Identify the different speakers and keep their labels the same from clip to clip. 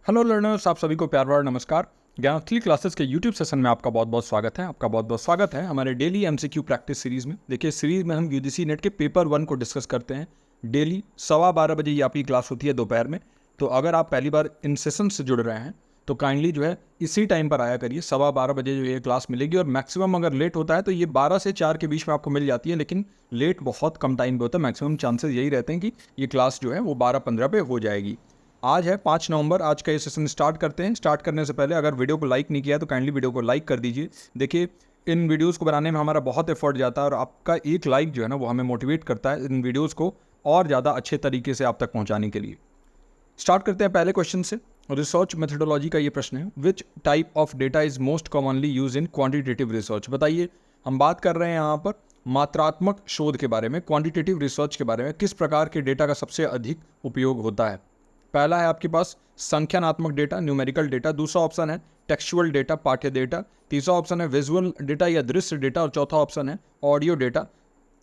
Speaker 1: Hello learners, आप सभी को प्यार भरा नमस्कार। ज्ञानार्थी क्लासेस के यूट्यूब सेशन में आपका बहुत बहुत स्वागत है। आपका बहुत बहुत स्वागत है हमारे डेली एमसीक्यू प्रैक्टिस सीरीज में। देखिए, सीरीज में हम यूजीसी नेट के पेपर 1 को डिस्कस करते हैं। डेली 12:15 बजे ये आपकी क्लास होती है दोपहर में। तो अगर आप पहली बार इन सेशन से जुड़ रहे हैं तो काइंडली जो है इसी टाइम पर आया करिए। 12:15 बजे जो ये क्लास मिलेगी, और मैक्सिमम अगर लेट होता है तो ये 12 से 4 के बीच में आपको मिल जाती है, लेकिन लेट बहुत कम टाइम पे होता है। मैक्सिमम चांसेस यही रहते हैं कि ये क्लास जो है वो 12:15 पे हो जाएगी। आज है 5 नवंबर। आज का ये सेशन स्टार्ट करते हैं। स्टार्ट करने से पहले अगर वीडियो को लाइक नहीं किया है तो काइंडली वीडियो को लाइक कर दीजिए। देखिए, इन वीडियोस को बनाने में हमारा बहुत एफर्ट जाता है, और आपका एक लाइक जो है ना वो हमें मोटिवेट करता है इन वीडियोस को और ज़्यादा अच्छे तरीके से आप तक पहुंचाने के लिए। स्टार्ट करते हैं पहले क्वेश्चन से। रिसर्च मेथडोलॉजी का ये प्रश्न है, which type of data is most commonly use in quantitative research. बताइए, हम बात कर रहे हैं यहाँ पर मात्रात्मक शोध के बारे में, क्वान्टिटेटिव रिसर्च के बारे में। किस प्रकार के डेटा का सबसे अधिक उपयोग होता है? पहला है आपके पास संख्यानात्मक डेटा, न्यूमेरिकल डेटा। दूसरा ऑप्शन है टेक्सचुअल डेटा, पाठ्य डेटा। तीसरा ऑप्शन है विजुअल डेटा या दृश्य डेटा, और चौथा ऑप्शन है ऑडियो डेटा।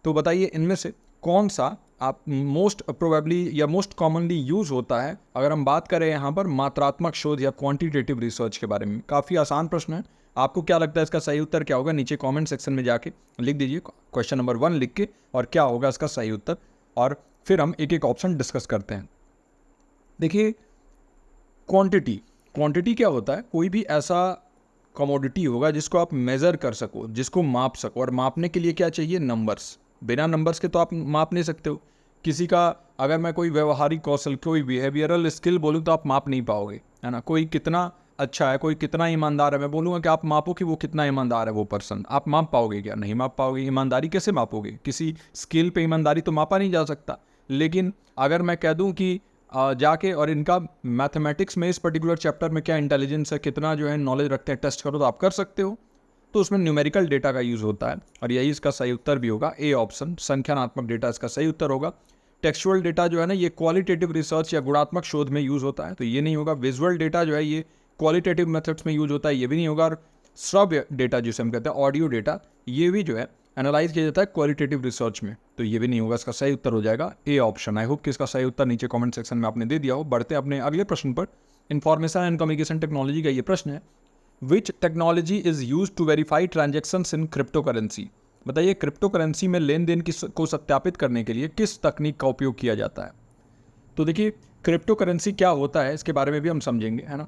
Speaker 1: तो बताइए, इनमें से कौन सा आप मोस्ट प्रोबेबली या मोस्ट कॉमनली यूज होता है अगर हम बात करें यहाँ पर मात्रात्मक शोध या क्वांटिटेटिव रिसर्च के बारे में? काफ़ी आसान प्रश्न है। आपको क्या लगता है इसका सही उत्तर क्या होगा? नीचे कमेंट सेक्शन में जाके लिख दीजिए क्वेश्चन नंबर 1 लिख के, और क्या होगा इसका सही उत्तर, और फिर हम एक एक ऑप्शन डिस्कस करते हैं। देखिए, क्वांटिटी क्या होता है? कोई भी ऐसा कमोडिटी होगा जिसको आप मेज़र कर सको, जिसको माप सको, और मापने के लिए क्या चाहिए? नंबर्स। बिना नंबर्स के तो आप माप नहीं सकते हो। किसी का अगर मैं कोई व्यवहारिक कौशल, कोई बिहेवियरल स्किल बोलूँ तो आप माप नहीं पाओगे, है ना। कोई कितना अच्छा है, कोई कितना ईमानदार है, मैं बोलूँगा कि आप मापो कि वो कितना ईमानदार है वो पर्सन। आप माप पाओगे क्या? नहीं माप पाओगे। ईमानदारी कैसे मापोगे? किसी स्किल पे ईमानदारी तो मापा नहीं जा सकता। लेकिन अगर मैं कह दूँ कि जाके और इनका मैथमेटिक्स में इस पर्टिकुलर चैप्टर में क्या इंटेलिजेंस है, कितना जो है नॉलेज रखते हैं, टेस्ट करो, तो आप कर सकते हो। तो उसमें न्यूमेरिकल डेटा का यूज़ होता है, और यही इसका सही उत्तर भी होगा। ए ऑप्शन, संख्यानात्मक डेटा, इसका सही उत्तर होगा। टेक्सचुअल डेटा जो है ना, ये क्वालिटेटिव रिसर्च या गुणात्मक शोध में यूज़ होता है, तो ये नहीं होगा। विजुअल डेटा जो है ये क्वालिटेटिव मेथड्स में यूज होता है, ये भी नहीं होगा। और श्रव्य डेटा जिसे हम कहते हैं, ऑडियो डेटा, ये भी जो है एनालाइज किया जाता है क्वालिटेटिव रिसर्च में, तो ये भी नहीं होगा। इसका सही उत्तर हो जाएगा ए ऑप्शन। आई होप कि इसका सही उत्तर नीचे कमेंट सेक्शन में आपने दे दिया हो। बढ़ते हैं अपने अगले प्रश्न पर। इंफॉर्मेशन एंड कम्युनिकेशन टेक्नोलॉजी का ये प्रश्न है, which technology is use to verify transactions in crypto currency. बताइए, क्रिप्टो करेंसी में लेन देन को सत्यापित करने के लिए किस तकनीक का उपयोग किया जाता है? तो देखिए, क्रिप्टो करेंसी क्या होता है इसके बारे में भी हम समझेंगे, है ना।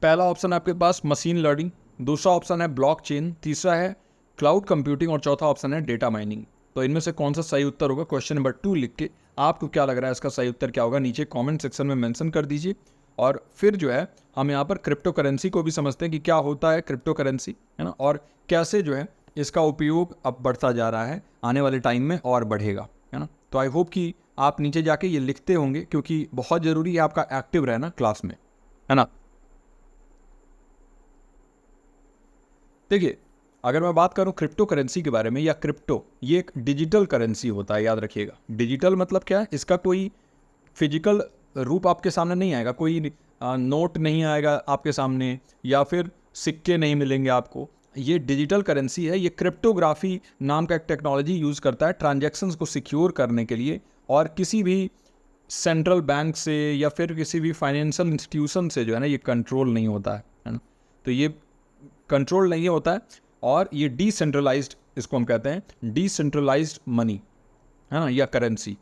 Speaker 1: पहला ऑप्शन है आपके पास मशीन लर्निंग, दूसरा ऑप्शन है ब्लॉकचेन, तीसरा है क्लाउड कंप्यूटिंग, और चौथा ऑप्शन है डेटा माइनिंग। तो इनमें से कौन सा सही उत्तर होगा? क्वेश्चन नंबर 2 लिख के आपको क्या लग रहा है इसका सही उत्तर क्या होगा, नीचे कमेंट सेक्शन में मेंशन कर दीजिए। और फिर जो है हम यहाँ पर क्रिप्टो करेंसी को भी समझते हैं कि क्या होता है क्रिप्टो करेंसी, है ना, और कैसे जो है इसका उपयोग अब बढ़ता जा रहा है, आने वाले टाइम में और बढ़ेगा, है ना। तो आई होप कि आप नीचे जाके ये लिखते होंगे, क्योंकि बहुत ज़रूरी है आपका एक्टिव रहना क्लास में, है ना। देखिए, अगर मैं बात करूं क्रिप्टो करेंसी के बारे में, या क्रिप्टो, ये एक डिजिटल करेंसी होता है, याद रखिएगा। डिजिटल मतलब क्या है? इसका कोई फिजिकल रूप आपके सामने नहीं आएगा, कोई नोट नहीं आएगा आपके सामने, या फिर सिक्के नहीं मिलेंगे आपको। ये डिजिटल करेंसी है। ये क्रिप्टोग्राफी नाम का एक टेक्नोलॉजी यूज़ करता है ट्रांजैक्शंस को सिक्योर करने के लिए, और किसी भी सेंट्रल बैंक से या फिर किसी भी फाइनेंशियल इंस्टीट्यूशन से जो है ना ये कंट्रोल नहीं होता है ना। तो ये कंट्रोल नहीं होता है, और ये डिसेंट्रलाइज्ड, इसको हम कहते हैं डिसेंट्रलाइज्ड मनी, है ना, या करेंसी।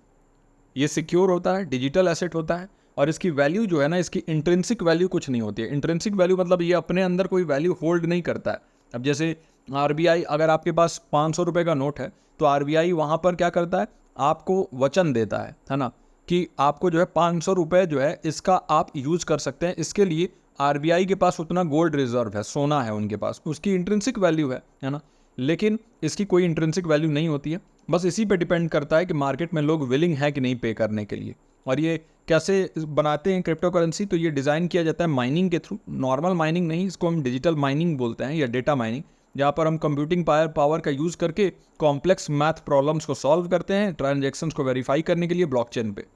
Speaker 1: ये सिक्योर होता है, डिजिटल एसेट होता है, और इसकी वैल्यू जो है ना, इसकी इंट्रिंसिक वैल्यू कुछ नहीं होती है। इंट्रिंसिक वैल्यू मतलब ये अपने अंदर कोई वैल्यू होल्ड नहीं करता है। अब जैसे आरबीआई, अगर आपके पास 500 रुपये का नोट है, तो आरबीआई वहाँ पर क्या करता है? आपको वचन देता है ना, कि आपको जो है 500 रुपये जो है इसका आप यूज़ कर सकते हैं। इसके लिए आरबीआई के पास उतना गोल्ड रिजर्व है, सोना है उनके पास, उसकी इंट्रिंसिक वैल्यू है ना। लेकिन इसकी कोई इंट्रिंसिक वैल्यू नहीं होती है। बस इसी पे डिपेंड करता है कि मार्केट में लोग विलिंग है कि नहीं पे करने के लिए। और ये कैसे बनाते हैं क्रिप्टो करेंसी? तो ये डिज़ाइन किया जाता है माइनिंग के थ्रू। नॉर्मल माइनिंग नहीं, इसको हम डिजिटल माइनिंग बोलते हैं, या डेटा माइनिंग, जहाँ पर हम कंप्यूटिंग पावर का यूज़ करके कॉम्प्लेक्स मैथ प्रॉब्लम्स को सॉल्व करते हैं ट्रांजेक्शन्स को वेरीफाई करने के लिए ब्लॉकचेन पे।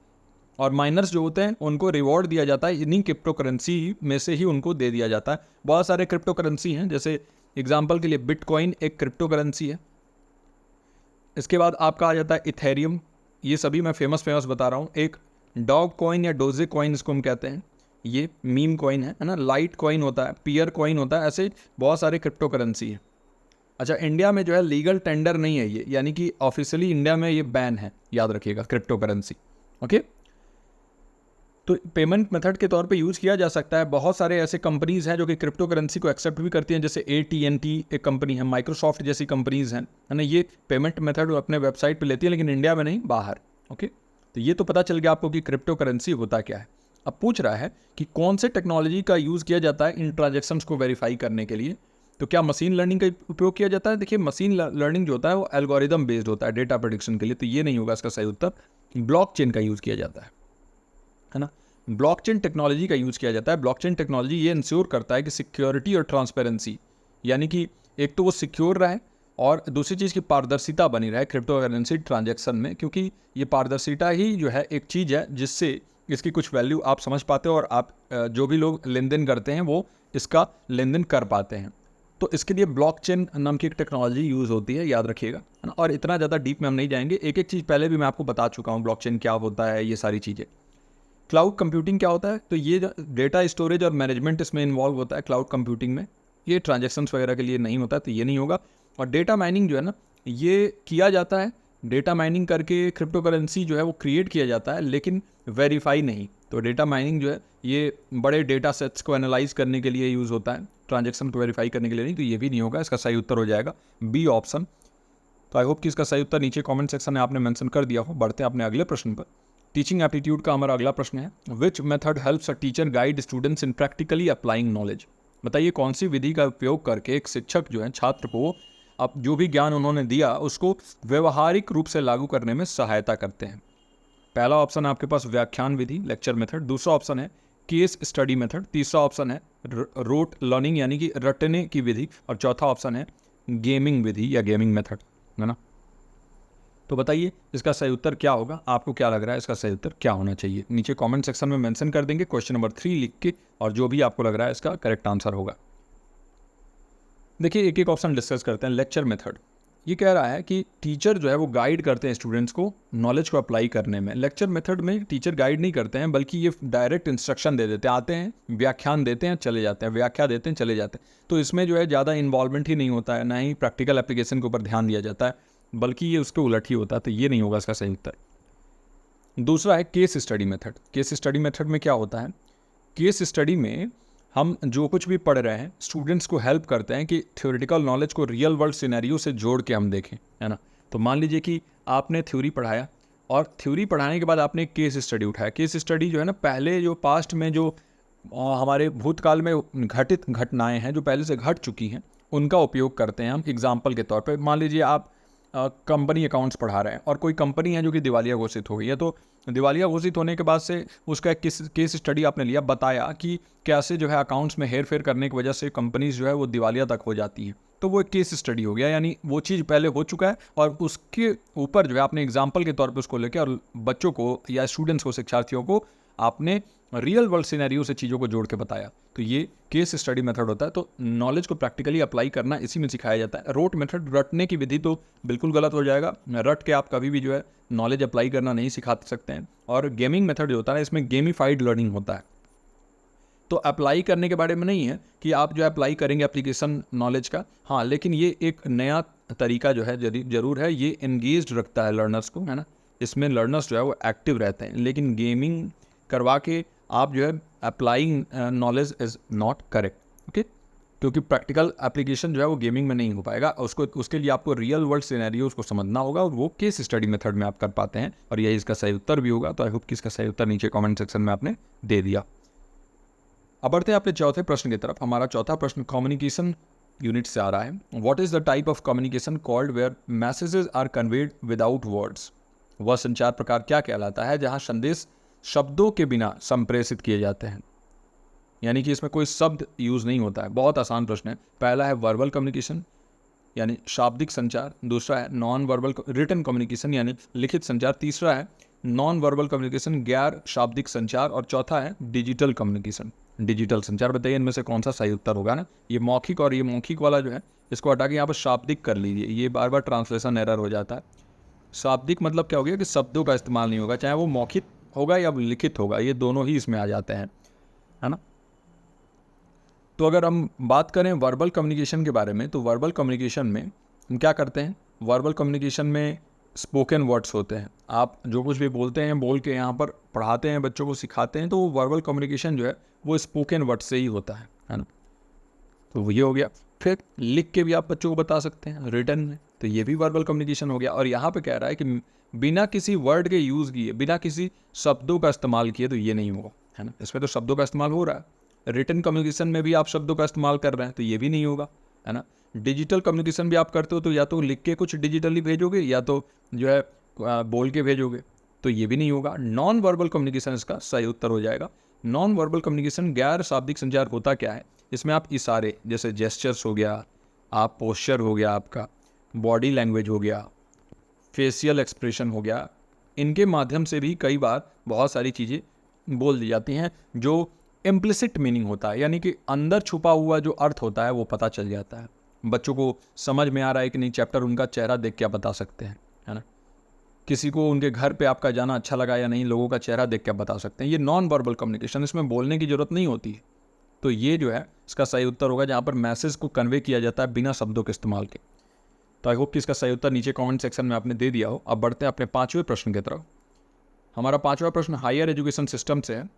Speaker 1: और माइनर्स जो होते हैं उनको रिवॉर्ड दिया जाता है, इन्हीं क्रिप्टो करेंसी में से ही उनको दे दिया जाता है। बहुत सारे क्रिप्टो करेंसी हैं, जैसे एग्जांपल के लिए बिटकॉइन एक क्रिप्टो करेंसी है। इसके बाद आपका आ जाता है इथेरियम। ये सभी मैं फेमस बता रहा हूँ। एक डॉग कॉइन या डोजे कॉइन इसको हम कहते हैं, ये मीम कॉइन है ना, लाइट कॉइन होता है, पियर कॉइन होता है, ऐसे बहुत सारे क्रिप्टो करेंसी है। अच्छा, इंडिया में जो है लीगल टेंडर नहीं है ये, यानी कि ऑफिशियली इंडिया में ये बैन है, याद रखिएगा, क्रिप्टो करेंसी। ओके, तो पेमेंट मेथड के तौर पे यूज़ किया जा सकता है। बहुत सारे ऐसे कंपनीज़ हैं जो कि क्रिप्टो करेंसी को एक्सेप्ट भी करती हैं, जैसे AT&T एक कंपनी है, माइक्रोसॉफ्ट जैसी कंपनीज़ हैं, है ना, ये पेमेंट मेथड अपने वेबसाइट पे लेती है, लेकिन इंडिया में नहीं, बाहर। ओके, तो ये तो पता चल गया आपको कि क्रिप्टो करेंसी होता क्या है। अब पूछ रहा है कि कौन से टेक्नोलॉजी का यूज़ किया जाता है इन ट्रांजेक्शन्स को वेरीफाई करने के लिए। तो क्या मशीन लर्निंग का उपयोग किया जाता है? देखिए, मशीन लर्निंग जो होता है वो एल्गोरिदम बेस्ड होता है डेटा प्रेडिक्शन के लिए, तो ये नहीं होगा इसका सही उत्तर। ब्लॉकचेन का यूज़ किया जाता है ना, ब्लॉकचेन टेक्नोलॉजी का यूज़ किया जाता है। ब्लॉकचेन टेक्नोलॉजी ये इंश्योर करता है कि सिक्योरिटी और ट्रांसपेरेंसी, यानी कि एक तो वो सिक्योर रहे और दूसरी चीज़ की पारदर्शिता बनी रहे क्रिप्टो करेंसी ट्रांजैक्शन में, क्योंकि ये पारदर्शिता ही जो है एक चीज़ है जिससे इसकी कुछ वैल्यू आप समझ पाते हो और आप जो भी लोग लेन देन करते हैं वो इसका लेन देन कर पाते हैं। तो इसके लिए ब्लॉकचेन नाम की एक टेक्नोलॉजी यूज़ होती है, याद रखिएगा, है ना। और इतना ज़्यादा डीप में हम नहीं जाएंगे, एक एक चीज़ पहले भी मैं आपको बता चुका हूँ, ब्लॉकचेन क्या होता है, ये सारी चीज़ें। क्लाउड कंप्यूटिंग क्या होता है? तो ये डेटा स्टोरेज और मैनेजमेंट इसमें इन्वॉल्व होता है क्लाउड कंप्यूटिंग में, ये ट्रांजैक्शंस वगैरह के लिए नहीं होता, तो ये नहीं होगा। और डेटा माइनिंग जो है ना, ये किया जाता है, डेटा माइनिंग करके क्रिप्टो करेंसी जो है वो क्रिएट किया जाता है, लेकिन वेरीफाई नहीं। तो डेटा माइनिंग जो है ये बड़े डेटा सेट्स को एनालाइज करने के लिए यूज़ होता है, ट्रांजैक्शन को वेरीफाई करने के लिए नहीं, तो ये भी नहीं होगा। इसका सही उत्तर हो जाएगा बी ऑप्शन। तो आई होप कि इसका सही उत्तर नीचे कमेंट सेक्शन में आपने मेंशन कर दिया हो। बढ़ते हैं अपने अगले प्रश्न पर। टीचिंग एप्टीट्यूड का हमारा अगला प्रश्न है, which method helps a teacher guide students in practically applying knowledge. बताइए कौन सी विधि का उपयोग करके एक शिक्षक जो है छात्र को अब जो भी ज्ञान उन्होंने दिया उसको व्यवहारिक रूप से लागू करने में सहायता करते हैं। पहला ऑप्शन है आपके पास व्याख्यान विधि, लेक्चर मेथड। दूसरा ऑप्शन है केस स्टडी मेथड। तीसरा ऑप्शन है रोट लर्निंग यानी कि रटने की विधि। और चौथा ऑप्शन है गेमिंग विधि या गेमिंग मेथड, है ना। तो बताइए इसका सही उत्तर क्या होगा, आपको क्या लग रहा है इसका सही उत्तर क्या होना चाहिए? नीचे कमेंट सेक्शन में मेंशन कर देंगे क्वेश्चन नंबर 3 लिख के, और जो भी आपको लग रहा है इसका करेक्ट आंसर होगा। देखिए एक एक ऑप्शन डिस्कस करते हैं। लेक्चर मेथड, ये कह रहा है कि टीचर जो है वो गाइड करते हैं स्टूडेंट्स को नॉलेज को अप्लाई करने में। लेक्चर मेथड में टीचर गाइड नहीं करते हैं, बल्कि ये डायरेक्ट इंस्ट्रक्शन दे देते हैं, आते हैं व्याख्यान देते हैं चले जाते हैं, व्याख्या देते हैं चले जाते हैं। तो इसमें जो है ज़्यादा इन्वॉल्वमेंट ही नहीं होता है, ना ही प्रैक्टिकल एप्लीकेशन के ऊपर ध्यान दिया जाता है, बल्कि ये उसके उलट ही होता है, तो ये नहीं होगा इसका सही उत्तर। दूसरा है case study method. Case study method में क्या होता है? केस स्टडी में हम जो कुछ भी पढ़ रहे हैं स्टूडेंट्स को हेल्प करते हैं कि थ्योरेटिकल नॉलेज को रियल वर्ल्ड सिनेरियो से जोड़ के हम देखें, है ना। तो मान लीजिए कि आपने थ्योरी पढ़ाया और थ्योरी पढ़ाने के बाद आपने एक केस स्टडी उठाया। केस स्टडी जो है ना, पहले जो पास्ट में जो हमारे भूतकाल में घटित घटनाएं हैं जो पहले से घट चुकी हैं उनका उपयोग करते हैं हम एग्जाम्पल के तौर पर। मान लीजिए आप कंपनी अकाउंट्स पढ़ा रहे हैं और कोई कंपनी है जो कि दिवालिया घोषित हो गई है, तो दिवालिया घोषित होने के बाद से उसका एक केस स्टडी आपने लिया, बताया कि कैसे जो है अकाउंट्स में हेर फेर करने की वजह से कंपनीज जो है वो दिवालिया तक हो जाती हैं। तो वो एक केस स्टडी हो गया, यानी वो चीज़ पहले हो चुका है और उसके ऊपर जो है आपने एग्जाम्पल के तौर पर उसको लेके और बच्चों को या स्टूडेंट्स को, शिक्षार्थियों को आपने रियल वर्ल्ड सिनेरियो से चीज़ों को जोड़ के बताया। तो ये केस स्टडी मेथड होता है। तो नॉलेज को प्रैक्टिकली अप्लाई करना इसी में सिखाया जाता है। रोट मेथड, रटने की विधि, तो बिल्कुल गलत हो जाएगा। रट के आप कभी भी जो है नॉलेज अप्लाई करना नहीं सिखा सकते हैं। और गेमिंग मेथड जो होता है इसमें गेमिफाइड लर्निंग होता है। तो अप्लाई करने के बारे में नहीं है कि आप जो है अप्लाई करेंगे एप्लीकेशन नॉलेज का, हाँ, लेकिन ये एक नया तरीका जो है जरूर है, ये एंगेज्ड रखता है लर्नर्स को, है ना। इसमें लर्नर्स जो है वो एक्टिव रहते हैं, लेकिन गेमिंग करवा के आप जो है applying knowledge is not correct, okay. क्योंकि प्रैक्टिकल एप्लीकेशन जो है वो गेमिंग में नहीं हो पाएगा, उसके लिए आपको रियल वर्ल्ड सिनेरियोज को समझना होगा और वो केस स्टडी मेथड में आप कर पाते हैं, और यही इसका सही उत्तर भी होगा। तो आई होप कि इसका सही उत्तर नीचे कमेंट सेक्शन में आपने दे दिया। अब बढ़ते हैं अपने चौथे प्रश्न की तरफ। हमारा चौथा प्रश्न कम्युनिकेशन यूनिट से आ रहा है। What is the type of communication called where messages are conveyed without words. वह संचार प्रकार क्या कहलाता है जहाँ संदेश शब्दों के बिना संप्रेषित किए जाते हैं, यानी कि इसमें कोई शब्द यूज़ नहीं होता है। बहुत आसान प्रश्न है। पहला है वर्बल कम्युनिकेशन यानी शाब्दिक संचार। दूसरा है नॉन वर्बल रिटन कम्युनिकेशन यानी लिखित संचार। तीसरा है नॉन वर्बल कम्युनिकेशन गैर शाब्दिक संचार। और चौथा है डिजिटल कम्युनिकेशन, डिजिटल संचार। बताइए इनमें से कौन सा सही उत्तर होगा ना। ये मौखिक और ये मौखिक वाला जो है इसको हटा के यहाँ पर शाब्दिक कर लीजिए, ये बार बार ट्रांसलेशन एरर हो जाता है। शाब्दिक मतलब क्या हो गया कि शब्दों का इस्तेमाल नहीं होगा, चाहे वो मौखिक होगा या लिखित होगा, ये दोनों ही इसमें आ जाते हैं। है ना। तो अगर हम बात करें वर्बल कम्युनिकेशन के बारे में, तो वर्बल कम्युनिकेशन में हम क्या करते हैं, वर्बल कम्युनिकेशन में स्पोकन वर्ड्स होते हैं। आप जो कुछ भी बोलते हैं, बोल के यहाँ पर पढ़ाते हैं, बच्चों को सिखाते हैं, तो वो वर्बल कम्युनिकेशन जो है वो स्पोकन वर्ड से ही होता है ना। तो ये हो गया। फिर लिख के भी आप बच्चों को बता सकते हैं रिटन में, तो ये भी वर्बल कम्युनिकेशन हो गया। और यहाँ पे कह रहा है कि बिना किसी वर्ड के यूज़ किए, बिना किसी शब्दों का इस्तेमाल किए, तो ये नहीं होगा, है ना। इसमें तो शब्दों का इस्तेमाल हो रहा है। रिटन कम्युनिकेशन में भी आप शब्दों का इस्तेमाल कर रहे हैं, तो ये भी नहीं होगा, है ना। डिजिटल कम्युनिकेशन भी आप करते हो, तो या तो लिख के कुछ डिजिटली भेजोगे, या तो जो है बोल के भेजोगे, तो ये भी नहीं होगा। नॉन वर्बल कम्युनिकेशन इसका सही उत्तर हो जाएगा। नॉन वर्बल कम्युनिकेशन, गैर शाब्दिक संचार होता क्या है, इसमें आप इशारे, जैसे जेस्चर्स हो गया, आप पोस्चर हो गया, आपका बॉडी लैंग्वेज हो गया, फेशियल एक्सप्रेशन हो गया, इनके माध्यम से भी कई बार बहुत सारी चीज़ें बोल दी जाती हैं जो इम्प्लिसिट मीनिंग होता है, यानी कि अंदर छुपा हुआ जो अर्थ होता है वो पता चल जाता है। बच्चों को समझ में आ रहा है कि नहीं चैप्टर, उनका चेहरा देख के आप बता सकते हैं, है ना। किसी को उनके घर पे आपका जाना अच्छा लगा या नहीं, लोगों का चेहरा देख के आप बता सकते हैं। ये नॉन वर्बल कम्युनिकेशन, इसमें बोलने की जरूरत नहीं होती है। तो ये जो है इसका सही उत्तर होगा, जहाँ पर मैसेज को कन्वे किया जाता है बिना शब्दों के इस्तेमाल के। तो आई होप कि इसका सही उत्तर नीचे कमेंट सेक्शन में आपने दे दिया हो। अब बढ़ते हैं अपने 5वें प्रश्न की तरफ। हमारा 5वां प्रश्न हायर एजुकेशन सिस्टम से है।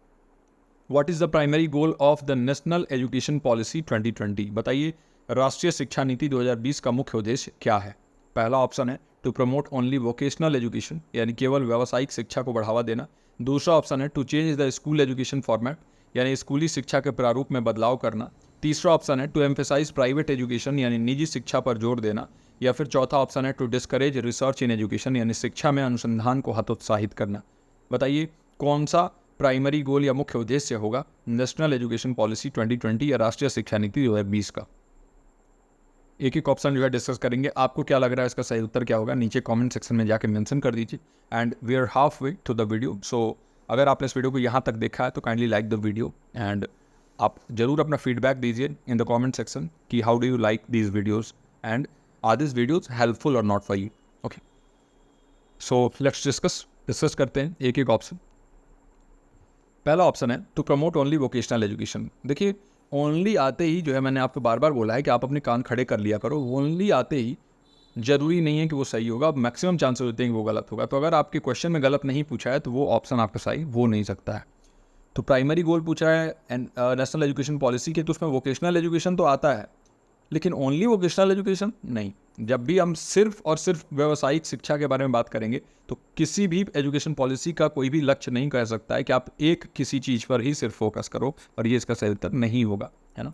Speaker 1: What is the primary goal of the national education policy 2020? बताइए, राष्ट्रीय शिक्षा नीति 2020 का मुख्य उद्देश्य क्या है? पहला ऑप्शन है to promote only vocational education, यानी केवल व्यावसायिक शिक्षा को बढ़ावा देना। दूसरा ऑप्शन है to change the school education format, यानी स्कूली शिक्षा के प्रारूप में बदलाव करना। तीसरा ऑप्शन है टू एम्फेसाइज प्राइवेट एजुकेशन, यानी निजी शिक्षा पर जोर देना। या फिर चौथा ऑप्शन है to discourage research in education, यानी शिक्षा में अनुसंधान को हतोत्साहित करना। बताइए कौन सा प्राइमरी गोल या मुख्य उद्देश्य होगा नेशनल एजुकेशन पॉलिसी 2020 या राष्ट्रीय शिक्षा नीति 2020 का। एक एक ऑप्शन जो है डिस्कस करेंगे। आपको क्या लग रहा है इसका सही उत्तर क्या होगा, नीचे कमेंट सेक्शन में जाके मेंशन कर दीजिए। And we are halfway to the video, so अगर आपने इस वीडियो को यहाँ तक देखा है तो kindly like the video, and आप जरूर अपना फीडबैक दीजिए इन द कमेंट सेक्शन कि how do you like these videos and are this videos helpful और not for you. Okay, so let's discuss करते हैं एक एक ऑप्शन। पहला ऑप्शन है to promote only vocational education. देखिए, ओनली आते ही जो है, मैंने आपको बार बार बोला है कि आप अपने कान खड़े कर लिया करो। ओनली आते ही जरूरी नहीं है कि वो सही होगा, मैक्सिमम चांसेस होते हैं कि वो गलत होगा। तो अगर आपके क्वेश्चन में गलत नहीं पूछा है तो वो ऑप्शन आपका सही हो नहीं सकता है। तो प्राइमरी गोल पूछा है नेशनल एजुकेशन पॉलिसी के, तो उसमें वोकेशनल एजुकेशन तो आता है, लेकिन ओनली वोकेशनल एजुकेशन नहीं। जब भी हम सिर्फ और सिर्फ व्यावसायिक शिक्षा के बारे में बात करेंगे तो किसी भी एजुकेशन पॉलिसी का कोई भी लक्ष्य नहीं कह सकता है कि आप एक किसी चीज़ पर ही सिर्फ फोकस करो, और ये इसका सही उत्तर नहीं होगा, है ना।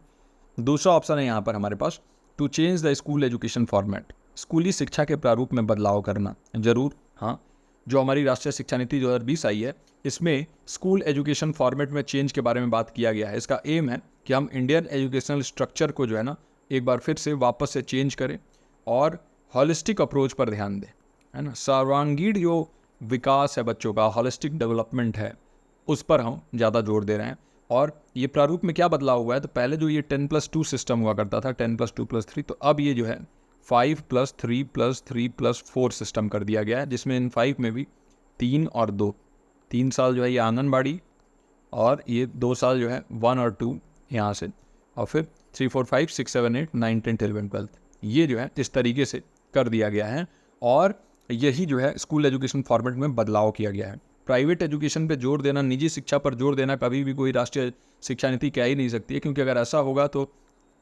Speaker 1: दूसरा ऑप्शन है यहाँ पर हमारे पास to change the school education format, स्कूली शिक्षा के प्रारूप में बदलाव करना। जरूर हाँ, जो हमारी राष्ट्रीय शिक्षा नीति 2020 आई है, इसमें स्कूल एजुकेशन फॉर्मेट में चेंज के बारे में बात किया गया है। इसका एम है कि हम इंडियन एजुकेशनल स्ट्रक्चर को जो है ना एक बार फिर से वापस से चेंज करें और हॉलिस्टिक अप्रोच पर ध्यान दें, है ना। सर्वांगीण जो विकास है बच्चों का, हॉलिस्टिक डेवलपमेंट है, उस पर हम ज़्यादा जोर दे रहे हैं। और ये प्रारूप में क्या बदलाव हुआ है, तो पहले जो ये 10+2 सिस्टम हुआ करता था, 10+2+3, तो अब ये जो है 5+3+3+4 सिस्टम कर दिया गया है, जिसमें इन 5 में भी 3 और 2, 3 साल जो है ये आंगनबाड़ी, और ये 2 साल जो है 1 और 2 यहाँ से, और फिर 3, 4, 5, 6, 7, 8, 9, 10, 11, 12, ये जो है इस तरीके से कर दिया गया है। और यही जो है स्कूल एजुकेशन फॉर्मेट में बदलाव किया गया है। प्राइवेट एजुकेशन पे जोर देना, निजी शिक्षा पर जोर देना कभी भी कोई राष्ट्रीय शिक्षा नीति कह ही नहीं सकती है, क्योंकि अगर ऐसा होगा तो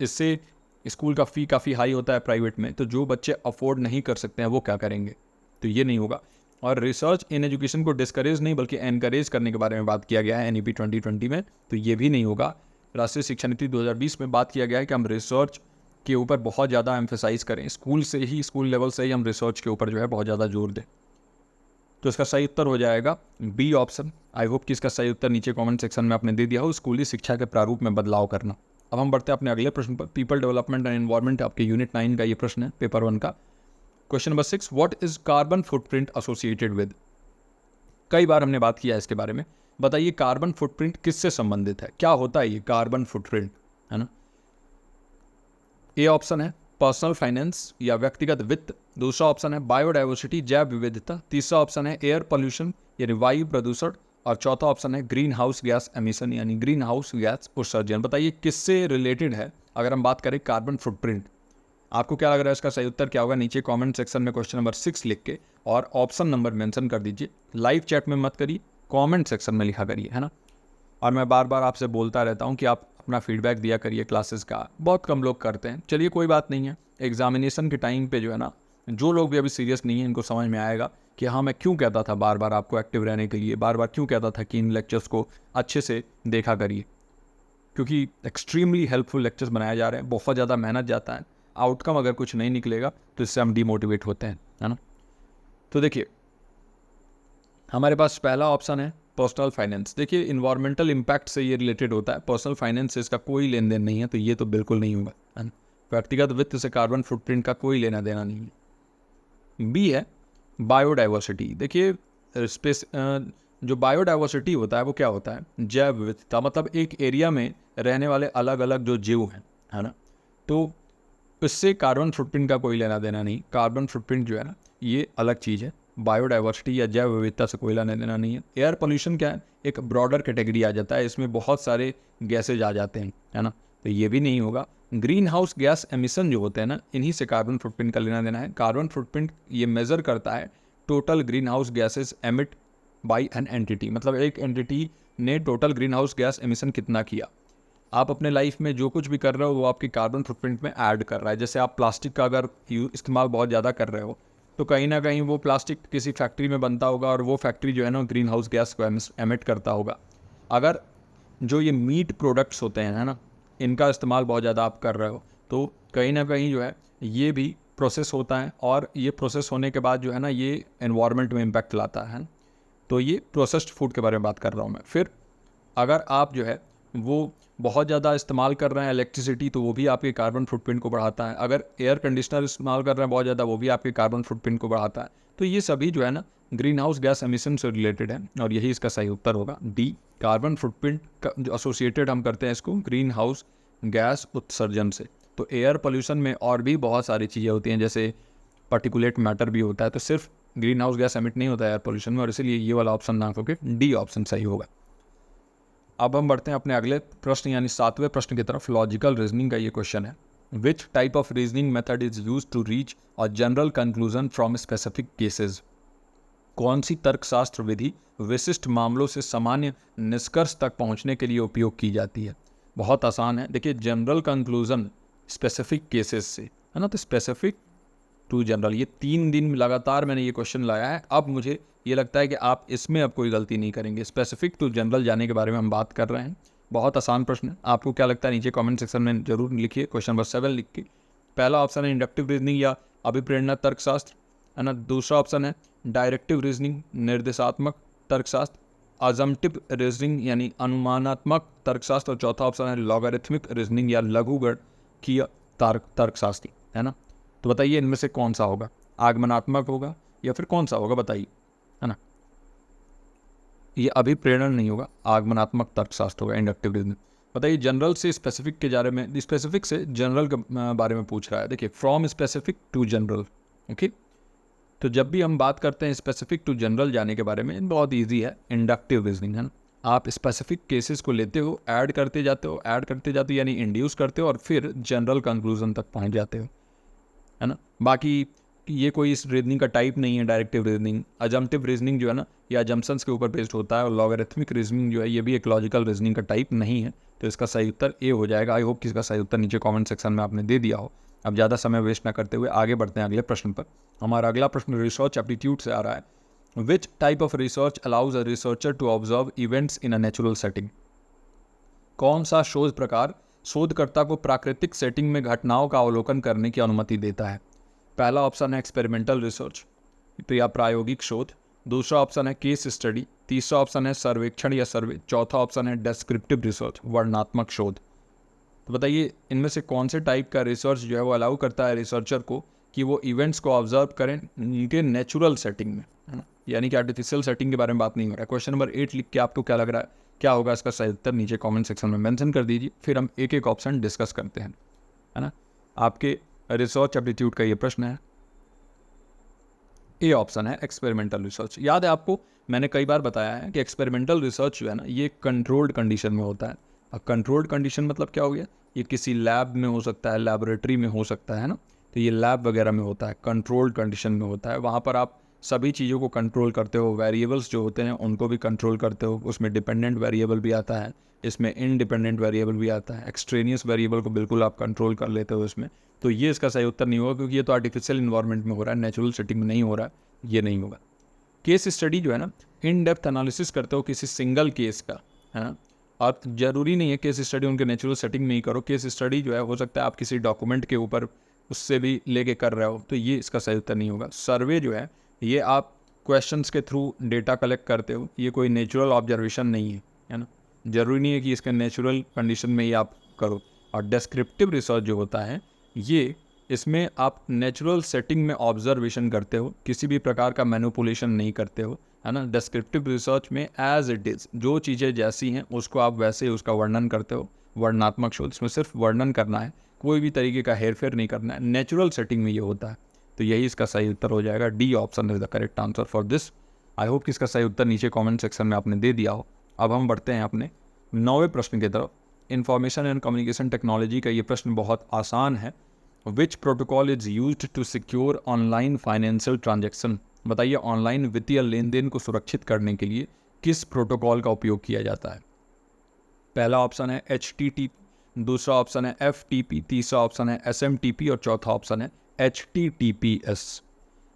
Speaker 1: इससे स्कूल का फ़ी काफ़ी हाई होता है प्राइवेट में, तो जो बच्चे अफोर्ड नहीं कर सकते हैं वो क्या करेंगे, तो ये नहीं होगा। और रिसर्च इन एजुकेशन को डिस्करेज नहीं बल्कि एनकरेज करने के बारे में बात किया गया है NEP 2020 में, तो ये भी नहीं होगा। राष्ट्रीय शिक्षा नीति 2020 में बात किया गया है कि हम रिसर्च के ऊपर बहुत ज़्यादा एम्फेसाइज करें, स्कूल लेवल से ही हम रिसर्च के ऊपर जो है बहुत ज़्यादा जोर दें। तो इसका सही उत्तर हो जाएगा बी ऑप्शन। आई होप कि इसका सही उत्तर नीचे कमेंट सेक्शन में आपने दे दिया हो, स्कूली शिक्षा के प्रारूप में बदलाव करना। अब हम बढ़ते हैं अपने अगले प्रश्न पर। पीपल डेवलपमेंट एंड एनवायरनमेंट, आपके यूनिट 9 का ये प्रश्न है, पेपर 1 का। Question number 6, what is carbon footprint associated with? कई बार हमने बात किया है इसके बारे में। बताइए कार्बन फुटप्रिंट किससे संबंधित है, क्या होता है ये कार्बन फुटप्रिंट, है ना। ए ऑप्शन है पर्सनल फाइनेंस या व्यक्तिगत वित्त। दूसरा ऑप्शन है बायोडाइवर्सिटी, जैव विविधता। तीसरा ऑप्शन है एयर पोल्यूशन यानी वायु प्रदूषण। और चौथा ऑप्शन है ग्रीन हाउस गैस एमिशन यानी ग्रीन हाउस गैस उत्सर्जन। बताइए किससे रिलेटेड है अगर हम बात करें कार्बन फुटप्रिंट। आपको क्या लग रहा है इसका सही उत्तर क्या होगा? नीचे कमेंट सेक्शन में क्वेश्चन नंबर 6 लिख के और ऑप्शन नंबर मेंशन कर दीजिए। लाइव चैट में मत करिए, कमेंट सेक्शन में लिखा करिए, है ना। और मैं बार बार आपसे बोलता रहता हूँ कि आप अपना फीडबैक दिया करिए क्लासेस का, बहुत कम लोग करते हैं। चलिए कोई बात नहीं है, एग्जामिनेशन के टाइम पे जो है ना, जो लोग भी अभी सीरियस नहीं है इनको समझ में आएगा कि हाँ मैं क्यों कहता था बार बार आपको एक्टिव रहने के लिए, बार बार क्यों कहता था कि इन लेक्चर्स को अच्छे से देखा करिए, क्योंकि एक्सट्रीमली हेल्पफुल लेक्चर्स बनाए जा रहे हैं, बहुत ज़्यादा मेहनत जाता है, आउटकम अगर कुछ नहीं निकलेगा तो इससे हम डीमोटिवेट होते हैं, है ना। तो देखिए हमारे पास पहला ऑप्शन है पर्सनल फाइनेंस। देखिए इन्वायरमेंटल इम्पैक्ट से ये रिलेटेड होता है, पर्सनल फाइनेंस से इसका कोई लेन देन नहीं है, तो ये तो बिल्कुल नहीं होगा, है ना। व्यक्तिगत वित्त से कार्बन फुटप्रिंट का कोई लेना देना नहीं है। बी है बायोडाइवर्सिटी। देखिए स्पेस जो बायोडाइवर्सिटी होता है वो क्या होता है? जैव विविधता, मतलब एक एरिया में रहने वाले अलग अलग जो जीव हैं, है ना, तो इससे कार्बन फुटप्रिंट का कोई लेना देना नहीं। कार्बन फुटप्रिंट जो है ना ये अलग चीज़ है, बायोडाइवर्सिटी या जैव विविधता से कोई लेना देना नहीं है। एयर पोल्यूशन क्या है? एक ब्रॉडर कैटेगरी आ जाता है, इसमें बहुत सारे गैसेज आ जाते हैं, है ना, तो ये भी नहीं होगा। ग्रीन हाउस गैस एमिशन जो होते हैं ना, इन्हीं से कार्बन फुटप्रिंट का लेना देना है। कार्बन फुटप्रिंट ये मेज़र करता है total green house gases emit by an entity, मतलब एक एंटिटी ने total green house gas emission कितना किया। आप अपने लाइफ में जो कुछ भी कर रहे हो वो आपकी कार्बन फुटप्रिंट में ऐड कर रहा है। जैसे आप प्लास्टिक का अगर इस्तेमाल बहुत ज़्यादा कर रहे हो तो कहीं ना कहीं वो प्लास्टिक किसी फैक्ट्री में बनता होगा और वो फैक्ट्री जो है ना ग्रीन हाउस गैस को एमिट करता होगा। अगर जो ये मीट प्रोडक्ट्स होते हैं, है ना, इनका इस्तेमाल बहुत ज़्यादा आप कर रहे हो तो कहीं ना कहीं जो है ये भी प्रोसेस होता है, और ये प्रोसेस होने के बाद जो है ना ये एनवायरनमेंट में इम्पैक्ट लाता है। तो ये प्रोसेस्ड फूड के बारे में बात कर रहा हूँ मैं। फिर अगर आप जो है वो बहुत ज़्यादा इस्तेमाल कर रहे हैं इलेक्ट्रिसिटी, तो वो भी आपके कार्बन फुटप्रिंट को बढ़ाता है। अगर एयर कंडीशनर इस्तेमाल कर रहे हैं बहुत ज़्यादा, वो भी आपके कार्बन फुटप्रिंट को बढ़ाता है। तो ये सभी जो है ना ग्रीन हाउस गैस एमिशन से रिलेटेड है, और यही इसका सही उत्तर होगा डी। कार्बन फुटप्रिंट का जो एसोसिएटेड हम करते हैं इसको ग्रीन हाउस गैस उत्सर्जन से। तो एयर पोल्यूशन में और भी बहुत सारी चीज़ें होती हैं, जैसे पार्टिकुलेट मैटर भी होता है, तो सिर्फ ग्रीन हाउस गैस एमिट नहीं होता है एयर पोल्यूशन में, और इसीलिए ये वाला ऑप्शन ना होकर डी ऑप्शन सही होगा। अब हम बढ़ते हैं अपने अगले प्रश्न यानी 7वें प्रश्न की तरफ। लॉजिकल रीजनिंग का ये क्वेश्चन है। Which type of reasoning method is use to reach a general conclusion from specific cases? कौन सी तर्कशास्त्र विधि विशिष्ट मामलों से सामान्य निष्कर्ष तक पहुंचने के लिए उपयोग की जाती है? बहुत आसान है। देखिए जनरल कंक्लूजन स्पेसिफिक केसेस से, है ना, तो स्पेसिफिक टू जनरल, ये 3 दिन लगातार मैंने ये क्वेश्चन लाया है। अब मुझे ये लगता है कि आप इसमें अब कोई गलती नहीं करेंगे। स्पेसिफिक टू जनरल जाने के बारे में हम बात कर रहे हैं। बहुत आसान प्रश्न है। आपको क्या लगता है नीचे कमेंट सेक्शन में जरूर लिखिए, क्वेश्चन नंबर 7 लिख के। पहला ऑप्शन है इंडक्टिव रीजनिंग या अभिप्रेरणा तर्कशास्त्र, है ना। दूसरा ऑप्शन है डायरेक्टिव रीजनिंग निर्देशात्मक तर्कशास्त्र, अजम्पटिव रीजनिंग यानी अनुमानात्मक तर्कशास्त्र, और चौथा ऑप्शन है लॉगरिथमिक रीजनिंग या लघुगणकीय तर्कशास्त्र, है ना। तो बताइए इनमें से कौन सा होगा? आगमनात्मक होगा या फिर कौन सा होगा बताइए, है ना। ये अभिप्रेरण नहीं होगा, आगमनात्मक तर्कशास्त्र होगा, इंडक्टिव रीजनिंग। बताइए जनरल से स्पेसिफिक के बारे में, स्पेसिफिक से जनरल के बारे में पूछ रहा है। देखिए from specific to general, okay. तो जब भी हम बात करते हैं स्पेसिफिक टू जनरल जाने के बारे में, बहुत ईजी है, इंडक्टिव रीजनिंग, है ना। आप स्पेसिफिक केसेस को लेते हो, ऐड करते जाते हो, ऐड करते जाते हो यानी इंड्यूस करते हो, और फिर जनरल कंक्लूजन तक पहुंच जाते हो, है ना। बाकी ये कोई इस रीजनिंग का टाइप नहीं है डायरेक्टिव रीजनिंग। अजम्पटिव रीजनिंग जो है ना ये अजम्पशंस के ऊपर बेस्ड होता है, और लॉगरिथमिक रीजनिंग जो है ये भी एक लॉजिकल रीजनिंग का टाइप नहीं है। तो इसका सही उत्तर ए हो जाएगा। आई होप कि इसका सही उत्तर नीचे कमेंट सेक्शन में आपने दे दिया हो। अब ज़्यादा समय वेस्ट ना करते हुए आगे बढ़ते हैं अगले प्रश्न पर। हमारा अगला प्रश्न रिसर्च एप्टीट्यूड से आ रहा है। Which type of research allows a researcher to observe events in a natural setting? कौन सा शोध प्रकार शोधकर्ता को प्राकृतिक सेटिंग में घटनाओं का अवलोकन करने की अनुमति देता है? पहला ऑप्शन है एक्सपेरिमेंटल रिसर्च या प्रायोगिक शोध, दूसरा ऑप्शन है केस स्टडी, तीसरा ऑप्शन है सर्वेक्षण या सर्वे, चौथा ऑप्शन है डेस्क्रिप्टिव रिसर्च वर्णनात्मक शोध। तो बताइए इनमें से कौन से टाइप का रिसर्च जो है वो अलाउ करता है रिसर्चर को कि वो इवेंट्स को ऑब्जर्व करें इनके नेचुरल सेटिंग में, है ना, यानी कि आर्टिफिशियल सेटिंग के बारे में बात नहीं हो रहा है। क्वेश्चन नंबर 8 लिख के आपको क्या लग रहा है क्या होगा इसका सही उत्तर नीचे कमेंट सेक्शन में मेंशन कर दीजिए, फिर हम एक एक ऑप्शन डिस्कस करते हैं, है ना। आपके रिसर्च एप्टीट्यूड का ये प्रश्न है। ए ऑप्शन है एक्सपेरिमेंटल रिसर्च। याद है आपको मैंने कई बार बताया है कि एक्सपेरिमेंटल रिसर्च जो है ना, ये कंट्रोल्ड कंडीशन में होता है। अब कंट्रोल्ड कंडीशन मतलब क्या हो गया, ये किसी लैब में हो सकता है, लैबोरेटरी में हो सकता है ना, तो ये लैब वगैरह में होता है, कंट्रोल्ड कंडीशन में होता है। वहाँ पर आप सभी चीज़ों को कंट्रोल करते हो, वेरिएबल्स जो होते हैं उनको भी कंट्रोल करते हो। उसमें डिपेंडेंट वेरिएबल भी आता है, इसमें इनडिपेंडेंट वेरिएबल भी आता है, एक्सट्रेनियस वेरिएबल को बिल्कुल आप कंट्रोल कर लेते हो इसमें। तो ये इसका सही उत्तर नहीं होगा, क्योंकि ये तो आर्टिफिशियल इन्वायरमेंट में हो रहा है, नेचुरल सेटिंग में नहीं हो रहा है, ये नहीं होगा। केस स्टडी जो है ना, इन डेप्थ एनालिसिस करते हो किसी सिंगल केस का, है ना। और ज़रूरी नहीं है केस स्टडी उनके नेचुरल सेटिंग में ही करो। केस स्टडी जो है हो सकता है आप किसी डॉक्यूमेंट के ऊपर उससे भी लेके कर रहे हो, तो ये इसका सही उत्तर नहीं होगा। सर्वे जो है ये आप क्वेश्चंस के थ्रू डेटा कलेक्ट करते हो, ये कोई नेचुरल ऑब्जर्वेशन नहीं है ना। ज़रूरी नहीं है कि इसके नेचुरल कंडीशन में ही आप करो। और डिस्क्रिप्टिव रिसर्च जो होता है ये, इसमें आप नेचुरल सेटिंग में ऑब्जर्वेशन करते हो, किसी भी प्रकार का मैनिपुलेशन नहीं करते हो, है ना। डिस्क्रिप्टिव रिसर्च में एज इट इज़ जो चीज़ें जैसी हैं उसको आप वैसे ही उसका वर्णन करते हो। वर्णनात्मक शोध, इसमें सिर्फ वर्णन करना है, कोई भी तरीके का हेरफेर नहीं करना है। नेचुरल सेटिंग में ये होता है, तो यही इसका सही उत्तर हो जाएगा। D option is the correct answer for this. I hope कि इसका सही उत्तर नीचे कमेंट सेक्शन में आपने दे दिया हो। अब हम बढ़ते हैं अपने 9वें प्रश्न की तरफ। इंफॉर्मेशन एंड कम्युनिकेशन टेक्नोलॉजी का ये प्रश्न बहुत आसान है। Which protocol is used to secure online financial transaction. बताइए, ऑनलाइन वित्तीय लेन देन को सुरक्षित करने के लिए किस प्रोटोकॉल का उपयोग किया जाता है। पहला ऑप्शन है HTTP, दूसरा ऑप्शन है FTP, तीसरा ऑप्शन है SMTP और चौथा ऑप्शन है HTTPS,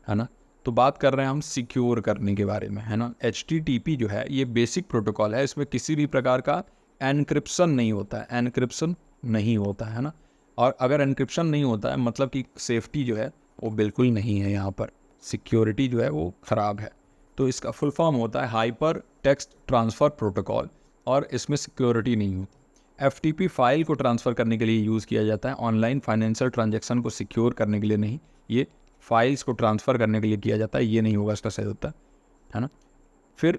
Speaker 1: है ना। तो बात कर रहे हैं हम सिक्योर करने के बारे में, है ना। HTTP जो है ये बेसिक प्रोटोकॉल है, इसमें किसी भी प्रकार का एनक्रिप्शन नहीं होता है, एनक्रिप्शन नहीं होता है ना। और अगर एनक्रिप्शन नहीं होता है मतलब कि सेफ्टी जो है वो बिल्कुल नहीं है, यहाँ पर सिक्योरिटी जो है वो ख़राब है। तो इसका फुल फॉर्म होता है हाइपर टेक्स्ट ट्रांसफ़र प्रोटोकॉल, और इसमें सिक्योरिटी नहीं होती। FTP फाइल को ट्रांसफ़र करने के लिए यूज़ किया जाता है, ऑनलाइन फाइनेंशियल ट्रांजैक्शन को सिक्योर करने के लिए नहीं, ये फाइल्स को ट्रांसफ़र करने के लिए किया जाता है, ये नहीं होगा इसका सही उत्तर, है ना। फिर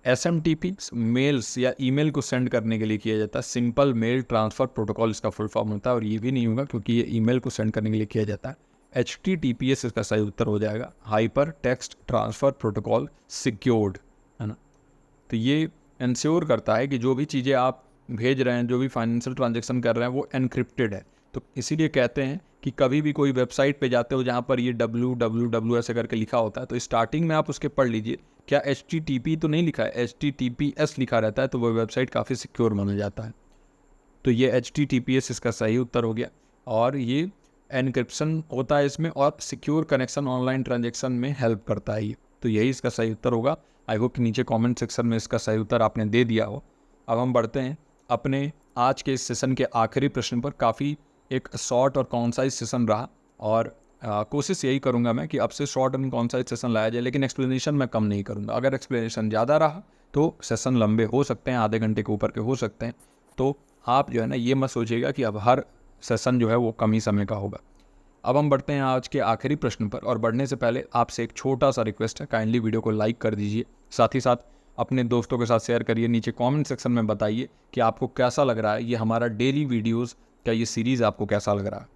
Speaker 1: SMTP मेल्स या ईमेल को सेंड करने के लिए किया जाता है, सिंपल मेल ट्रांसफ़र प्रोटोकॉल इसका फुल फॉर्म होता है, और ये भी नहीं होगा क्योंकि ये ईमेल को सेंड करने के लिए किया जाता है। HTTPS इसका सही उत्तर हो जाएगा, hyper text transfer protocol secured, है ना। तो ये इंश्योर करता है कि जो भी चीज़ें आप भेज रहे हैं, जो भी फाइनेंशियल ट्रांजैक्शन कर रहे हैं वो एनक्रिप्टेड है। तो इसीलिए कहते हैं कि कभी भी कोई वेबसाइट पे जाते हो जहाँ पर ये www ऐसे करके लिखा होता है, तो स्टार्टिंग में आप उसके पढ़ लीजिए क्या HTTP तो नहीं लिखा है, HTTPS लिखा रहता है, तो वो वेबसाइट काफ़ी सिक्योर माना जाता है। तो ये HTTPS इसका सही उत्तर हो गया, और ये एनक्रिप्शन होता है इसमें, और सिक्योर कनेक्शन ऑनलाइन ट्रांजेक्शन में हेल्प करता है ये, तो यही इसका सही उत्तर होगा। आई होप कि नीचे कमेंट सेक्शन में इसका सही उत्तर आपने दे दिया हो। अब हम बढ़ते हैं अपने आज के इस सेशन के आखिरी प्रश्न पर। काफ़ी एक शॉर्ट और कॉन्साइज सेशन रहा, और कोशिश यही करूंगा मैं कि अब से शॉर्ट एंड कॉन्साइज सेशन लाया जाए, लेकिन एक्सप्लेनेशन मैं कम नहीं करूंगा। अगर एक्सप्लेनेशन ज़्यादा रहा तो सेशन लंबे हो सकते हैं, आधे घंटे के ऊपर के हो सकते हैं। तो आप जो है ना ये मत सोचिएगा कि अब हर सेशन जो है वो कम ही समय का होगा। अब हम बढ़ते हैं आज के आखिरी प्रश्न पर, और बढ़ने से पहले आपसे एक छोटा सा रिक्वेस्ट है, काइंडली वीडियो को लाइक कर दीजिए, साथ ही साथ अपने दोस्तों के साथ शेयर करिए। नीचे कमेंट सेक्शन में बताइए कि आपको कैसा लग रहा है ये हमारा डेली वीडियोस का ये सीरीज़, आपको कैसा लग रहा है।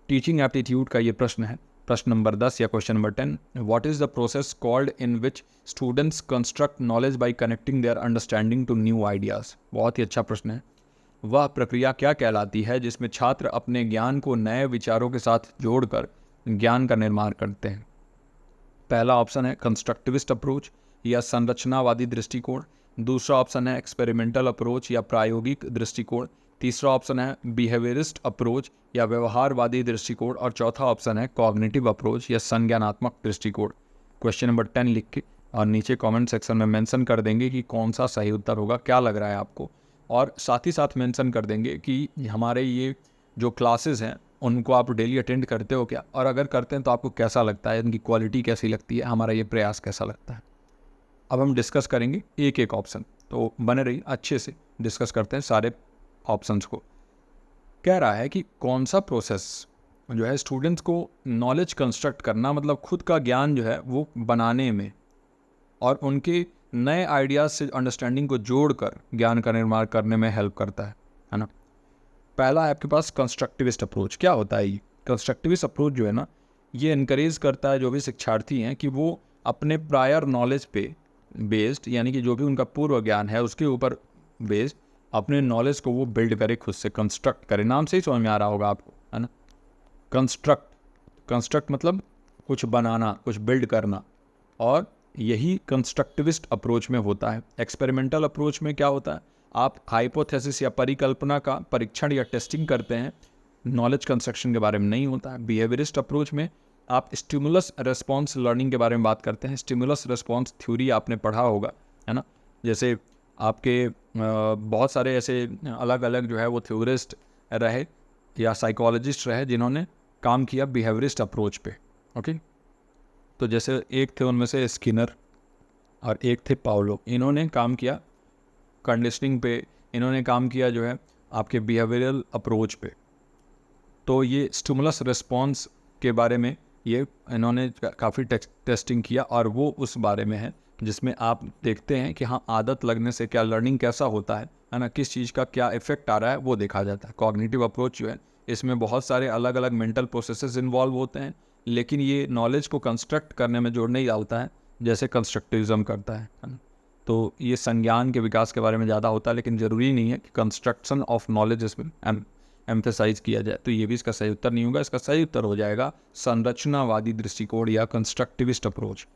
Speaker 1: टीचिंग एप्टीट्यूड का ये प्रश्न है, प्रश्न नंबर 10 या question number 10। What is the process called in which students construct knowledge by connecting their understanding to new ideas. बहुत ही अच्छा प्रश्न है। वह प्रक्रिया क्या कहलाती है जिसमें छात्र अपने ज्ञान को नए विचारों के साथ जोड़कर ज्ञान का निर्माण करते हैं। पहला ऑप्शन है कंस्ट्रक्टिविस्ट अप्रोच या संरचनावादी दृष्टिकोण, दूसरा ऑप्शन है एक्सपेरिमेंटल अप्रोच या प्रायोगिक दृष्टिकोण, तीसरा ऑप्शन है बिहेवियरिस्ट अप्रोच या व्यवहारवादी दृष्टिकोण, और चौथा ऑप्शन है कॉग्निटिव अप्रोच या संज्ञानात्मक दृष्टिकोण। क्वेश्चन नंबर 10 लिख के और नीचे कमेंट सेक्शन में मेंशन कर देंगे कि कौन सा सही उत्तर होगा, क्या लग रहा है आपको, और साथ ही साथ मेंशन कर देंगे कि हमारे ये जो क्लासेस हैं उनको आप डेली अटेंड करते हो क्या, और अगर करते हैं तो आपको कैसा लगता है, इनकी क्वालिटी कैसी लगती है, हमारा ये प्रयास कैसा लगता है। अब हम डिस्कस करेंगे एक एक ऑप्शन, तो बने रहिए, अच्छे से डिस्कस करते हैं सारे ऑप्शंस को। कह रहा है कि कौन सा प्रोसेस जो है स्टूडेंट्स को नॉलेज कंस्ट्रक्ट करना, मतलब खुद का ज्ञान जो है वो बनाने में और उनके नए आइडियाज़ से अंडरस्टैंडिंग को जोड़कर ज्ञान का निर्माण करने में हेल्प करता है ना। पहला है आपके पास कंस्ट्रक्टिविस्ट अप्रोच। क्या होता है ये कंस्ट्रक्टिविस्ट अप्रोच जो है ना, ये इनकरेज करता है जो भी शिक्षार्थी हैं कि वो अपने प्रायर नॉलेज पे बेस्ड, यानी कि जो भी उनका पूर्व ज्ञान है उसके ऊपर बेस्ड अपने नॉलेज को वो बिल्ड करे, खुद से कंस्ट्रक्ट करे। नाम से ही समझ में आ रहा होगा आपको, है ना। कंस्ट्रक्ट मतलब कुछ बनाना, कुछ बिल्ड करना, और यही कंस्ट्रक्टिविस्ट अप्रोच में होता है। एक्सपेरिमेंटल अप्रोच में क्या होता है, आप हाइपोथेसिस या परिकल्पना का परीक्षण या टेस्टिंग करते हैं, नॉलेज कंस्ट्रक्शन के बारे में नहीं होता है। बिहेवियरिस्ट अप्रोच में आप स्टिमुलस रिस्पॉन्स लर्निंग के बारे में बात करते हैं। स्टिमुलस रिस्पॉन्स थ्योरी आपने पढ़ा होगा, है ना। जैसे आपके बहुत सारे ऐसे अलग अलग जो है वो थ्योरिस्ट रहे या साइकोलॉजिस्ट रहे जिन्होंने काम किया बिहेवियरिस्ट अप्रोच पे। ओके, तो जैसे एक थे उनमें से स्किनर और एक थे पाउलो। इन्होंने काम किया कंडीशनिंग पे, इन्होंने काम किया जो है आपके बिहेवियरल अप्रोच पे। तो ये स्टिमुलस रिस्पॉन्स के बारे में ये इन्होंने काफ़ी टेस्टिंग किया, और वो उस बारे में है जिसमें आप देखते हैं कि हाँ, आदत लगने से क्या लर्निंग कैसा होता है ना, किस चीज़ का क्या इफेक्ट आ रहा है वो देखा जाता है। कॉग्निटिव अप्रोच जो है इसमें बहुत सारे अलग अलग मेंटल प्रोसेसेस इन्वॉल्व होते हैं, लेकिन ये नॉलेज को कंस्ट्रक्ट करने में जोड़ नहीं डालता है जैसे कंस्ट्रक्टिविज्म करता है ना। तो ये संज्ञान के विकास के बारे में ज़्यादा होता है, लेकिन ज़रूरी नहीं है कि कंस्ट्रक्शन ऑफ नॉलेज इसमें एम्फेसाइज किया जाए। तो ये भी इसका सही उत्तर नहीं होगा। इसका सही उत्तर हो जाएगा संरचनावादी दृष्टिकोण या कंस्ट्रक्टिविस्ट अप्रोच।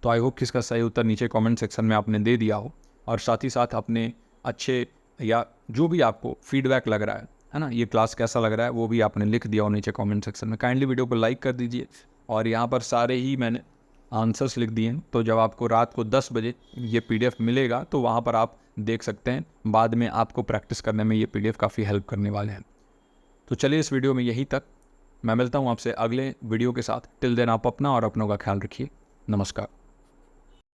Speaker 1: तो आई होप कि इसका सही उत्तर नीचे कमेंट सेक्शन में आपने दे दिया हो, और साथ ही साथ अपने अच्छे या जो भी आपको फीडबैक लग रहा है ना, ये क्लास कैसा लग रहा है वो भी आपने लिख दिया हो नीचे कमेंट सेक्शन में। काइंडली वीडियो को लाइक कर दीजिए, और यहाँ पर सारे ही मैंने आंसर्स लिख दिए हैं। तो जब आपको रात को 10 बजे ये PDF मिलेगा तो वहाँ पर आप देख सकते हैं। बाद में आपको प्रैक्टिस करने में ये PDF काफ़ी हेल्प करने वाले हैं। तो चलिए इस वीडियो में यहीं तक। मैं मिलता हूँ आपसे अगले वीडियो के साथ। टिल देन आप अपना और अपनों का ख्याल रखिए। नमस्कार।